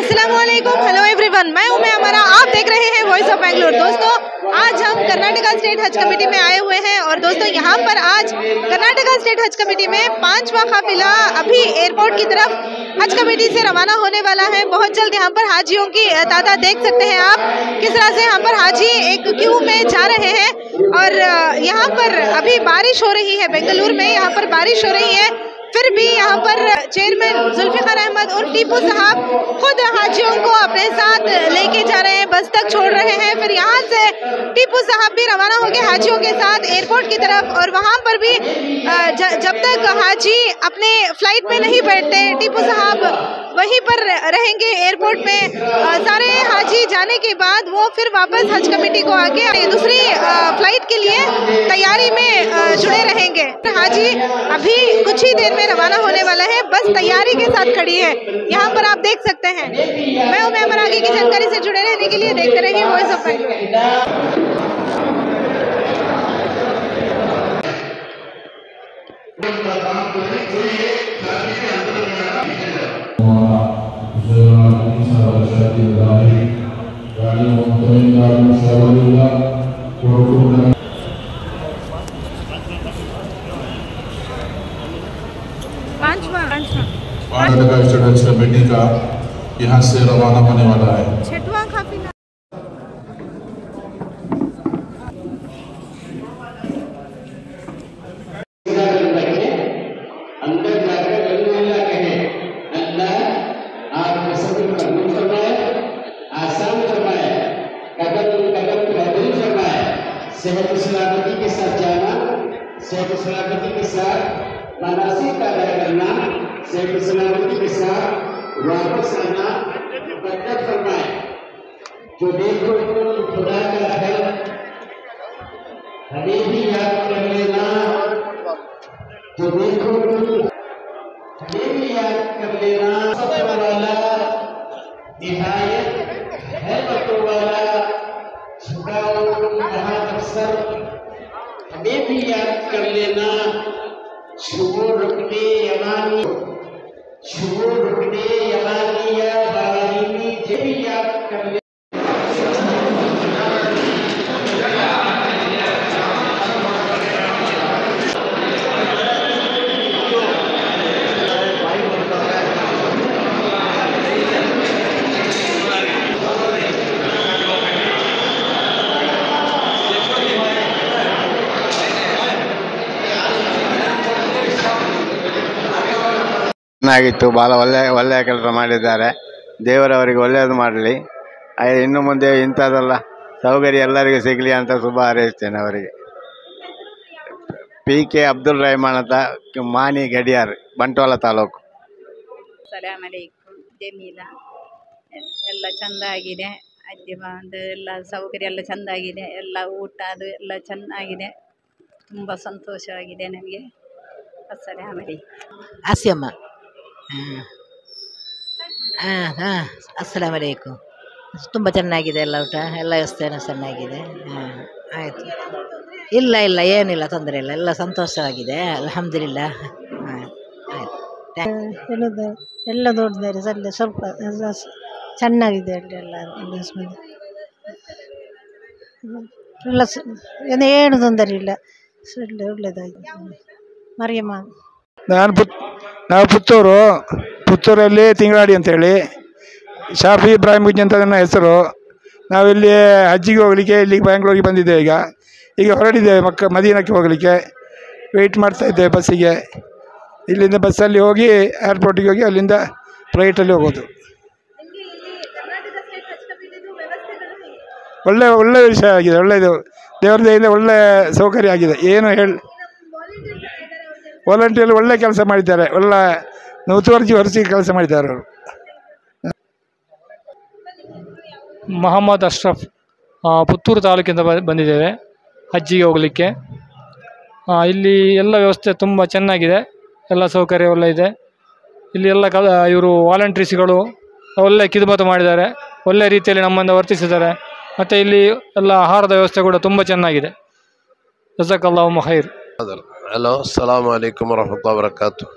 अस्सलामुअलैकुम, hello everyone, मैं हूं हमारा, आप देख रहे हैं वॉइस ऑफ बेंगलोर। दोस्तों, आज हम कर्नाटका स्टेट हज कमेटी में आए हुए हैं और दोस्तों यहाँ पर आज कर्नाटका स्टेट हज कमेटी में 5वां काफिला अभी एयरपोर्ट की तरफ हज कमेटी से रवाना होने वाला है। बहुत जल्द यहाँ पर हाजियों की तादाद देख सकते हैं आप किस तरह से यहाँ पर हाजी एक क्यू में जा रहे हैं। और यहाँ पर अभी बारिश हो रही है, बेंगलुरु में यहाँ पर बारिश हो रही है, फिर भी यहाँ पर चेयरमैन जुल्फिकार अहमद और टीपू साहब खुद हाजियों को अपने साथ लेके जा रहे हैं, बस तक छोड़ रहे हैं। फिर यहाँ से टीपू साहब भी रवाना हो गए हाजियों के साथ एयरपोर्ट की तरफ। और वहाँ पर भी जब तक हाजी अपने फ्लाइट में नहीं बैठते, टीपू साहब वहीं पर रहेंगे एयरपोर्ट में। सारे हाजी जाने के बाद वो फिर वापस हज कमेटी को आके दूसरी फ्लाइट के लिए तैयारी में जुड़े रहेंगे। हाजी अभी कुछ ही देर में रवाना होने वाला है, बस तैयारी के साथ खड़ी है, यहाँ पर आप देख सकते हैं। मैं उमर आगे की जानकारी से जुड़े रहने के लिए देखते रहिए voice of Bangalore. Karnataka state हज कमेटी का यहाँ से रवाना होने वाला है। 6वां काफिला अंदर जाकर अल्लाह कहे, अल्लाह आपको सब्र कबूल फरमाए, आसान फरमाए, कदम कदम कबूल फरमाए, सेहत सलामती के साथ जाना, सेहत सलामती के साथ मनासिक अदा करना, सेहत सलामती के साथ वापस आना बरकत फरमाए। जो देखो तुम खुदा का है, हमें भी याद कर लेना। जो देखो तुम हमें भी याद कर लेना। सबसे वाला निहायत है बतों वाला, झुकाओ यहाँ तक सर, हमें भी याद कर लेना। छुओ रुकने यमानी, छुओ रुकने यमानी या बारीनी, ये भी याद कर लेना। ಚೆನ್ನಾಗಿತ್ತು, ಭಾಳ ಒಳ್ಳೆಯ ಕೆಲಸ ಮಾಡಿದ್ದಾರೆ. ದೇವರವರಿಗೆ ಒಳ್ಳೆಯದು ಮಾಡಲಿ. ಇನ್ನು ಮುಂದೆ ಇಂಥದ್ದೆಲ್ಲ ಸೌಕರ್ಯ ಎಲ್ಲರಿಗೂ ಸಿಗಲಿ ಅಂತ ಶುಭ ಹಾರೈಸ್ತೇನೆ ಅವರಿಗೆ. PK ಅಬ್ದುಲ್ ರೆಹಮಾನ್ ಅಂತ, ಮಾನಿ ಗಡಿಯಾರ್, ಬಂಟ್ವಾಳ ತಾಲೂಕು. ಸಲಾಮ್ ಅಲೈಕುಂ, ಜಮೀಲಾ. ಎಲ್ಲ ಚೆಂದ ಆಗಿದೆ, ಅಜ್ಜಿ ಬಂದು ಎಲ್ಲ ಸೌಕರ್ಯ ಎಲ್ಲ ಚೆಂದಾಗಿದೆ, ಎಲ್ಲ ಊಟ ಅದು ಎಲ್ಲ ಚೆನ್ನಾಗಿದೆ, ತುಂಬ ಸಂತೋಷವಾಗಿದೆ ನಮಗೆ. ಅಸ್ಸಲಾಮ್ ಅಲೈಕುಂ. ಆಸಿಯಮ್ಮ. ಅಸ್ಸಲಾಮ್ ಅಲೈಕುಂ. ತುಂಬ ಚೆನ್ನಾಗಿದೆ ಎಲ್ಲ ಊಟ, ಎಲ್ಲ ವ್ಯವಸ್ಥೆನೂ ಚೆನ್ನಾಗಿದೆ. ಆಯಿತು, ಇಲ್ಲ ಇಲ್ಲ ಏನಿಲ್ಲ, ತೊಂದರೆ ಇಲ್ಲ, ಎಲ್ಲ ಸಂತೋಷವಾಗಿದೆ, ಅಲ್ಹಮ್ದುಲಿಲ್ಲಾ. ಆಯಿತು, ಎಲ್ಲ ದೊಡ್ಡದಾರೆ, ಸ್ವಲ್ಪ ಚೆನ್ನಾಗಿದೆ, ಎಲ್ಲ ಎಲ್ಲ ಏನು ತೊಂದರೆ ಇಲ್ಲ, ಒಳ್ಳೆಯದಾಗಿದೆ. ಮರಿಯಮ್ಮ. ನಾವು ಪುತ್ತೂರಲ್ಲಿ ತಿಂಗಳಾಡಿ ಅಂತೇಳಿ, ಶಾಫಿ ಇಬ್ರಾಹಿಂ ಗುಂಜ್ ಅಂತ ನನ್ನ ಹೆಸರು. ನಾವಿಲ್ಲಿ ಹಜ್ಜಿಗೆ ಹೋಗಲಿಕ್ಕೆ ಇಲ್ಲಿಗೆ ಬ್ಯಾಂಗ್ಳೂರಿಗೆ ಬಂದಿದ್ದೇವೆ. ಈಗ ಹೊರಟಿದ್ದೇವೆ ಮದೀನಕ್ಕೆ ಹೋಗಲಿಕ್ಕೆ, ವೆಯ್ಟ್ ಮಾಡ್ತಾಯಿದ್ದೇವೆ ಬಸ್ಸಿಗೆ. ಇಲ್ಲಿಂದ ಬಸ್ಸಲ್ಲಿ ಹೋಗಿ ಏರ್ಪೋರ್ಟಿಗೆ ಹೋಗಿ ಅಲ್ಲಿಂದ ಫ್ಲೈಟಲ್ಲಿ ಹೋಗೋದು. ಒಳ್ಳೆ ವಿಷಯ ಆಗಿದೆ, ಒಳ್ಳೆಯದು, ದೇವ್ರ ದಯೆಯಿಂದ ಒಳ್ಳೆ ಸೌಕರ್ಯ ಆಗಿದೆ. ಏನು ವಾಲಂಟಿಯರ್ ಒಳ್ಳೆ ಕೆಲಸ ಮಾಡಿದ್ದಾರೆ, ಒಳ್ಳೆ ಮುತುವರ್ಜಿ ಹೊರಿಸಿ ಕೆಲಸ ಮಾಡಿದ್ದಾರೆ ಅವರು. ಮೊಹಮ್ಮದ್ ಅಶ್ರಫ್, ಪುತ್ತೂರು ತಾಲೂಕಿಂದ ಬಂದಿದ್ದೇವೆ ಹಜ್ಜಿಗೆ ಹೋಗಲಿಕ್ಕೆ. ಇಲ್ಲಿ ಎಲ್ಲ ವ್ಯವಸ್ಥೆ ತುಂಬ ಚೆನ್ನಾಗಿದೆ, ಎಲ್ಲ ಸೌಕರ್ಯ ಒಳ್ಳೆ ಇದೆ. ಇಲ್ಲಿ ಎಲ್ಲ ಇವರು ವಾಲಂಟ್ರೀಸ್ಗಳು ಒಳ್ಳೆ ಕಿದ್ಮತು ಮಾಡಿದ್ದಾರೆ, ಒಳ್ಳೆ ರೀತಿಯಲ್ಲಿ ನಮ್ಮಿಂದ ವರ್ತಿಸಿದ್ದಾರೆ. ಮತ್ತು ಇಲ್ಲಿ ಎಲ್ಲ ಆಹಾರದ ವ್ಯವಸ್ಥೆ ಕೂಡ ತುಂಬ ಚೆನ್ನಾಗಿದೆ. ಜಜಾಕಲ್ಲಾಹು ಖೈರ್. हेलो, अस्सलाम वालेकुम वरहमतुल्लाहि वबरकातुहू।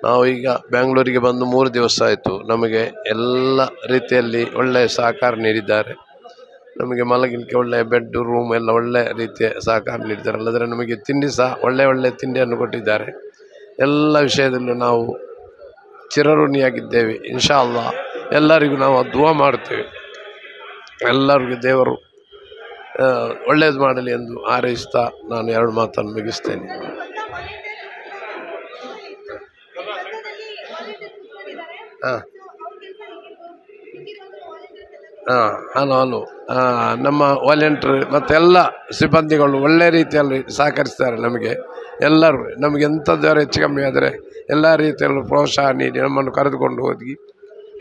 ನಾವು ಈಗ ಬೆಂಗಳೂರಿಗೆ ಬಂದು 3 ದಿವಸ ಆಯಿತು. ನಮಗೆ ಎಲ್ಲ ರೀತಿಯಲ್ಲಿ ಒಳ್ಳೆಯ ಸಹಕಾರ ನೀಡಿದ್ದಾರೆ. ನಮಗೆ ಮಲಗಲಿಕ್ಕೆ ಒಳ್ಳೆಯ ಬೆಡ್ ರೂಮ್ ಎಲ್ಲ ಒಳ್ಳೆ ರೀತಿಯ ಸಹಕಾರ ನೀಡಿದ್ದಾರೆ. ಅಲ್ಲದ್ರೆ ನಮಗೆ ತಿಂಡಿ ಸಹ ಒಳ್ಳೆ ತಿಂಡಿಯನ್ನು ಕೊಟ್ಟಿದ್ದಾರೆ. ಎಲ್ಲ ವಿಷಯದಲ್ಲೂ ನಾವು ಚಿರಋಣಿಯಾಗಿದ್ದೇವೆ. ಇನ್ಶಾ ಅಲ್ಲಾ ಎಲ್ಲರಿಗೂ ನಾವು ದುವಾ ಮಾಡ್ತೇವೆ. ಎಲ್ಲರಿಗೂ ದೇವರು ಒಳ್ಳೆಯದು ಮಾಡಲಿ ಎಂದು ಹಾರೈಸ್ತಾ ನಾನು 2 ಮಾತನ್ನು ಮುಗಿಸ್ತೇನೆ. ಹಲೋ ನಮ್ಮ ವಾಲಂಟಿಯರ್ ಮತ್ತೆಲ್ಲ ಸಿಬ್ಬಂದಿಗಳು ಒಳ್ಳೆ ರೀತಿಯಲ್ಲಿ ಸಹಕರಿಸ್ತಾರೆ. ಎಲ್ಲರೂ ನಮಗೆ ಎಂಥದ್ದು ಹೆಚ್ಚು ಕಮ್ಮಿ ಆದರೆ ಎಲ್ಲ ರೀತಿಯಲ್ಲೂ ಪ್ರೋತ್ಸಾಹ ನೀಡಿ ನಮ್ಮನ್ನು ಕರೆದುಕೊಂಡು ಹೋಗಿ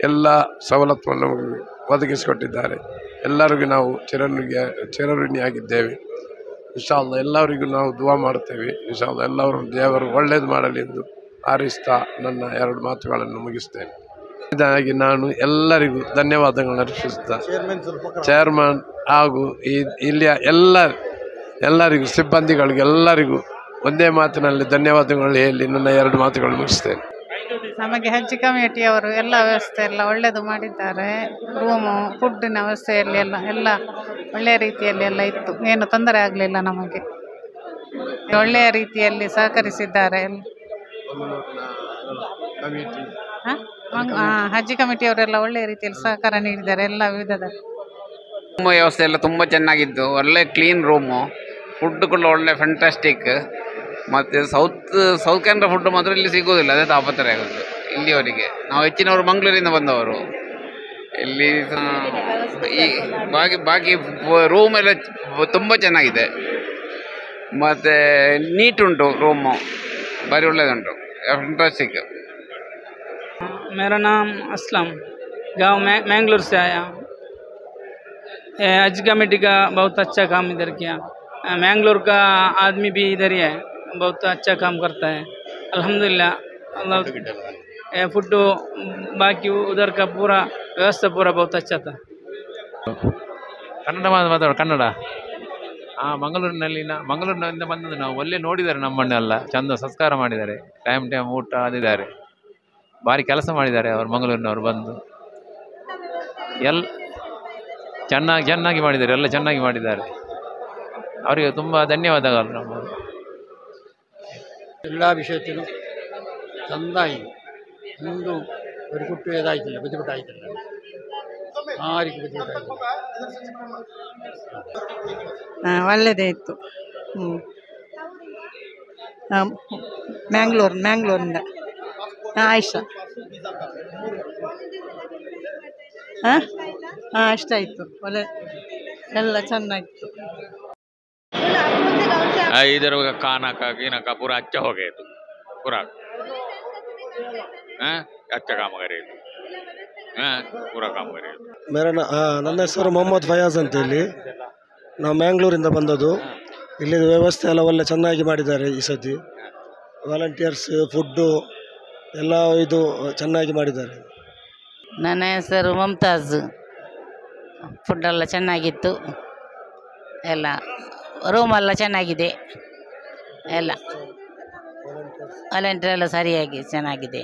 ಎಲ್ಲ ಸವಲತ್ತನ್ನು ನಮಗೆ ಒದಗಿಸಿಕೊಟ್ಟಿದ್ದಾರೆ. ಎಲ್ಲರಿಗೂ ನಾವು ಚಿರಋಣಿಯಾಗಿದ್ದೇವೆ. ಇನ್ಶಾ ಅಲ್ಲಾ ಎಲ್ಲರಿಗೂ ನಾವು ದುವಾ ಮಾಡ್ತೇವೆ. ಇನ್ಶಾ ಅಲ್ಲಾ ಎಲ್ಲರೂ ದೇವರು ಒಳ್ಳೇದು ಮಾಡಲಿ ಎಂದು ಹಾರೈಸ್ತಾ ನನ್ನ 2 ಮಾತುಗಳನ್ನು ಮುಗಿಸ್ತೇನೆ. ಇದಾಗಿ ನಾನು ಎಲ್ಲರಿಗೂ ಧನ್ಯವಾದಗಳನ್ನು ಅರ್ಪಿಸುತ್ತಾ ಚೇರ್ಮನ್ ಹಾಗೂ ಇಲ್ಲಿಯ ಎಲ್ಲರಿಗೂ ಸಿಬ್ಬಂದಿಗಳಿಗೆ ಎಲ್ಲರಿಗೂ ಒಂದೇ ಮಾತಿನಲ್ಲಿ ಧನ್ಯವಾದಗಳು ಹೇಳಿ ನನ್ನ 2 ಮಾತುಗಳನ್ನು ಮುಗಿಸ್ತೇನೆ. ನಮಗೆ ಹಜ್ ಕಮಿಟಿಯವರು ಎಲ್ಲ ವ್ಯವಸ್ಥೆ ಎಲ್ಲ ಒಳ್ಳೆಯದು ಮಾಡಿದ್ದಾರೆ. ರೂಮು ಫುಡ್ಡಿನ ವ್ಯವಸ್ಥೆಯಲ್ಲಿ ಎಲ್ಲ ಒಳ್ಳೆಯ ರೀತಿಯಲ್ಲಿ ಎಲ್ಲ ಇತ್ತು. ಏನು ತೊಂದರೆ ಆಗಲಿಲ್ಲ. ನಮಗೆ ಒಳ್ಳೆಯ ರೀತಿಯಲ್ಲಿ ಸಹಕರಿಸಿದ್ದಾರೆ. ಹಜ್ ಕಮಿಟಿಯವರೆಲ್ಲ ಒಳ್ಳೆಯ ರೀತಿಯಲ್ಲಿ ಸಹಕಾರ ನೀಡಿದ್ದಾರೆ ಎಲ್ಲ ವಿಧದ ರೂಮ್ ವ್ಯವಸ್ಥೆ ಎಲ್ಲ ತುಂಬ ಚೆನ್ನಾಗಿದ್ದು, ಒಳ್ಳೆ ಕ್ಲೀನ್ ರೂಮು, ಫುಡ್ ಕೂಡ ಒಳ್ಳೆ ಫ್ಯಾಂಟಾಸ್ಟಿಕ್. ಮತ್ತು ಸೌತ್ ಕೆನರಾ ಫುಡ್ ಮಾತ್ರ ಇಲ್ಲಿ ಸಿಗೋದಿಲ್ಲ, ಅದೇ ತಾಪತ್ರೆ ಆಗೋದು ಇಲ್ಲಿಯವರಿಗೆ. ನಾವು ಹೆಚ್ಚಿನವರು ಮಂಗಳೂರಿಂದ ಬಂದವರು. ಇಲ್ಲಿ ಬಾಕಿ ರೂಮ್ ಎಲ್ಲ ತುಂಬ ಚೆನ್ನಾಗಿದೆ ಮತ್ತು ನೀಟ್ ಉಂಟು ರೂಮು, ಭಾರಿ ಒಳ್ಳೆಯದುಂಟು, ಫ್ಯಾಂಟಾಸ್ಟಿಕ್. मेरा नाम असलम, गांव मैंगलोर से आया। हज कमेटी का बहुत अच्छा काम इधर किया। मैंगलोर का आदमी भी इधर ही है, बहुत अच्छा काम करता है अल्हम्दुलिल्लाह। फुड बाकी उधर का पूरा व्यवस्था पूरा बहुत अच्छा था। ಕನ್ನಡ ಮಾತಾಡೋ ಕನ್ನಡ ಮಂಗಳೂರಿನಿಂದ ಬಂದದ್ದು ನಾವು. ಒಳ್ಳೆ ನೋಡಿದ್ದಾರೆ ನಮ್ಮನ್ನೆಲ್ಲ, ಚಂದ ಸಂಸ್ಕಾರ ಮಾಡಿದ್ದಾರೆ, ಟೈಮ್ ಊಟ ಅದಿದ್ದಾರೆ, ಭಾರಿ ಕೆಲಸ ಮಾಡಿದ್ದಾರೆ ಅವರು. ಮಂಗಳೂರಿನವರು ಬಂದು ಚೆನ್ನಾಗಿ ಮಾಡಿದ್ದಾರೆ, ಎಲ್ಲ ಚೆನ್ನಾಗಿ ಮಾಡಿದ್ದಾರೆ. ಅವರಿಗೆ ತುಂಬ ಧನ್ಯವಾದಗಳು. ನಮ್ಮ ಎಲ್ಲ ವಿಷಯത്തിലും ചെന്നായി എന്തും ഒരു കുട്ടി ഇതായിട്ടില്ല, ബുദ്ധിമുട്ടായിട്ടില്ല, ആർക്കും ബുദ്ധിമുട്ടായിട്ടില്ല. ಒಳ್ಳೆಯದೇ ಇತ್ತು. ಮ್ಯಾಂಗ್ಳೂರಿಂದ ಆಯಿಷಾ. ಇಷ್ಟ ಆಯಿತು, ಒಳ್ಳೆ ಎಲ್ಲ ಚೆನ್ನಾಗಿತ್ತು. इधर खाना का पूरा अच्छा हो गया, पूरा अच्छा काम करे, पूरा काम करे. ನನ್ನ ಹೆಸರು ಮೊಹಮ್ಮದ್ ಫಯಾಜ್ ಅಂತೇಳಿ. ನಾವು ಮ್ಯಾಂಗ್ಳೂರಿಂದ ಬಂದದ್ದು. ಇಲ್ಲಿ ವ್ಯವಸ್ಥೆ ಎಲ್ಲ ಒಳ್ಳೆ ಚೆನ್ನಾಗಿ ಮಾಡಿದ್ದಾರೆ ಈ ಸತಿ. ವಾಲಂಟಿಯರ್ಸ್, ಫುಡ್ಡು ಎಲ್ಲ ಇದು ಚೆನ್ನಾಗಿ ಮಾಡಿದ್ದಾರೆ. ನನ್ನ ಹೆಸರು ಮಮ್ತಾಜ್. ಫುಡ್ಡೆಲ್ಲ ಚೆನ್ನಾಗಿತ್ತು, ಎಲ್ಲ ರೂಮೆಲ್ಲ ಚೆನ್ನಾಗಿದೆ, ಎಲ್ಲ ವಾಲಂಟಿಯರ್ ಎಲ್ಲ ಸರಿಯಾಗಿ ಚೆನ್ನಾಗಿದೆ,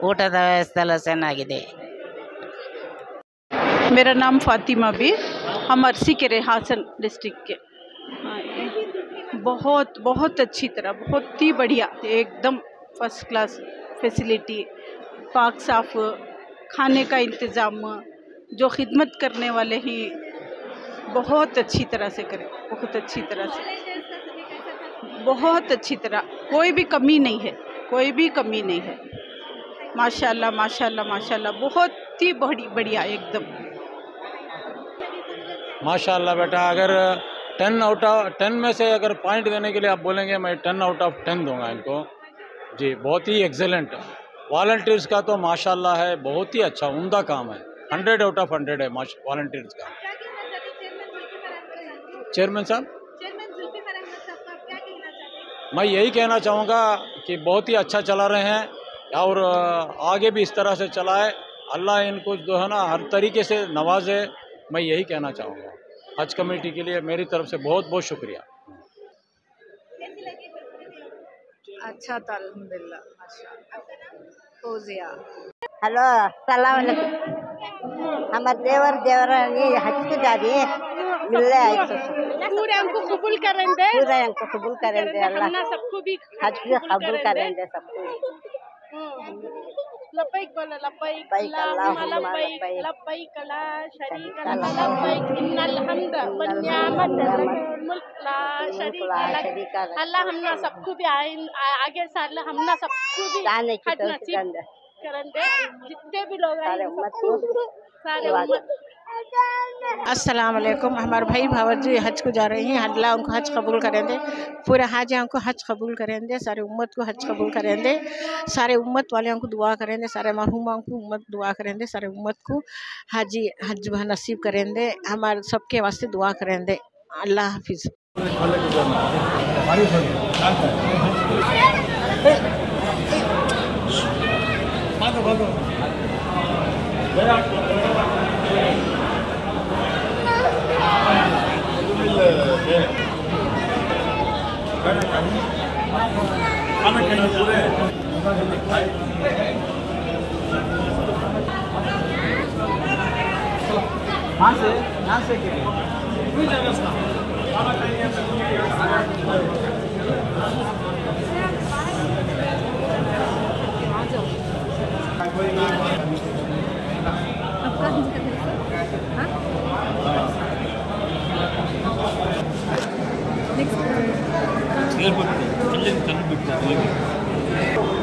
ಊಟದ ವ್ಯವಸ್ಥೆ ಎಲ್ಲ ಚೆನ್ನಾಗಿದೆ. मेरा नाम फातिमा भी, हम अरसी के हासन डिस्ट्रिक्ट के। बहुत अच्छी तरह, बहुत ही बढ़िया, एकदम फर्स्ट क्लास फैसिलिटी, पाक साफ, खाने का इंतज़ाम, जो खिदमत करने वाले ही बहुत अच्छी तरह से करें, बहुत अच्छी तरह से, बहुत अच्छी तरह, कोई भी कमी नहीं है, कोई भी कमी नहीं है। माशाल्लाह माशाल्लाह माशाल्लाह, बहुत ही बढ़िया एकदम माशाल्लाह। बेटा अगर 10 में से अगर पॉइंट देने के लिए आप बोलेंगे, मैं 10 आउट ऑफ 10 दूंगा इनको जी। बहुत ही एक्सेलेंट वॉलंटियर्स का तो माशाल्लाह है, बहुत ही अच्छा उम्दा काम है, 100 आउट ऑफ 100 है वॉलंटियर्स का। चेयरमैन साहब, मैं यही कहना चाहूँगा कि बहुत ही अच्छा चला रहे हैं और आगे भी इस तरह से चलाए, अल्लाह इनको जो है ना हर तरीके से नवाजे, मैं यही कहना चाहूँगा। हज कमेटी के लिए मेरी तरफ से बहुत बहुत शुक्रिया। अच्छा था अल्हम्दुलिल्लाह माशाअल्लाह फौजिया हेलो सलाम अलैकुम हमारे देवर ये हज को जा रही है मिलने आए तो पूरे हमको कबूल करेंगे पूरे हमको कबूल करेंगे अल्लाह सबको भी हज को कबूल करेंगे सबको लब्बैक बोलो लब्बैक अल्लाहुम्मा लब्बैक लब्बैक ला शरीक लक लब्बैक इन्नल हम्द वन निअमत लक मुल्क ला शरीक लक अल्लाह हमना सबको भी आगे साल हमना सबको भी हज नसीब करेंगे जितने भी लोग आए सबको सारे उम्मत अस्सलाम वालेकुम हमारे भाई भावजी हज को जा रहे हैं अल्लाह उनको हज कबूल करेंगे पूरे हाजियों को हज कबूल करेंगे सारे उम्मत को हज कबूल करेंगे सारे उम्मत वाले को दुआ करेंगे सारे मरहुमों को उम्मत दुआ करेंगे सारे उम्मत को हाजी हज नसीब करेंगे हमारे सबके वास्ते दुआ करेंगे अल्लाह हाफिज़ Next.